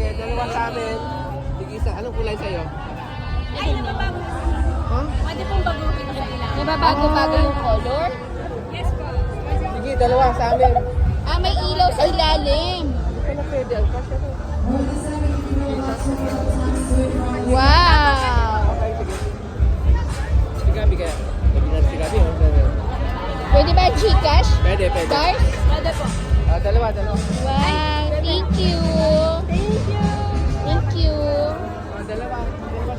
Sige, dalawa sa amin. Sige, isa. Anong kulay sa'yo? Ay, nababago. Ha? Pwede pong baguhin sa ilang. Nababago-bago yung color? Yes po. Sige, dalawa sa amin. Ah, may ilaw sa ilalim. Hindi pala pwede. Ang kasya na. Wow! Okay, sige. Si Gabi kaya. Pwede na si Gabi. Pwede ba Gcash? Pwede, pwede. Stars? Pwede po. Dalawa. Wow! Thank you! Thank you. Thank you! Dalawa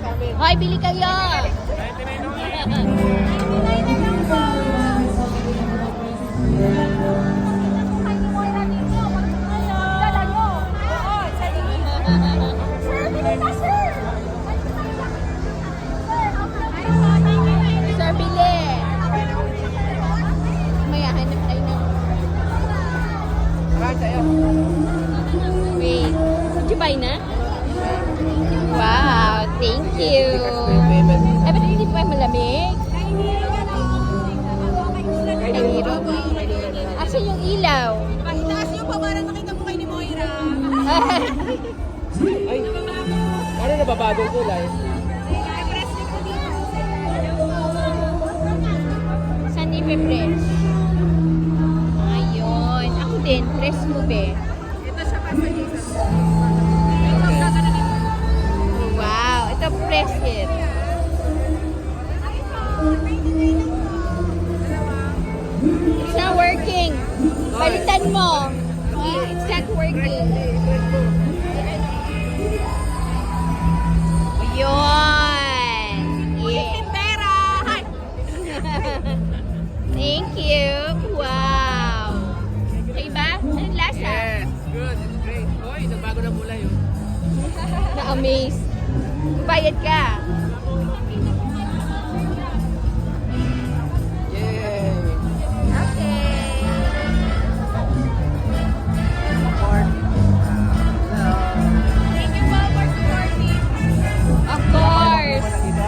sa amin. Hoy, bili kayo! Sir, bili! May hanap tayo ng... Saan sa'yo? Wait. Would you buy na? Wow! Thank you! Ay, ba't hindi pa malamig? Kahiro. Asan yung ilaw? Itaas niyo pa para nakita mo kay ni Moira. Ay, ano nababagong kulay? I-press niyo po dito. Saan ipe-press? Ayun. Ako din. Press mo, be. Ito siya pa sa isa. Wow. Ito, press it. It's not working. Balitan mo. It's not working. Ayun. Yeah. Pera! Hi! Thank you. Wow. Okay ba? Anong lasa? Yes, good. It's great. Hoy, nagbago ng kulay. Oh. Na-amaze. Bayad ka.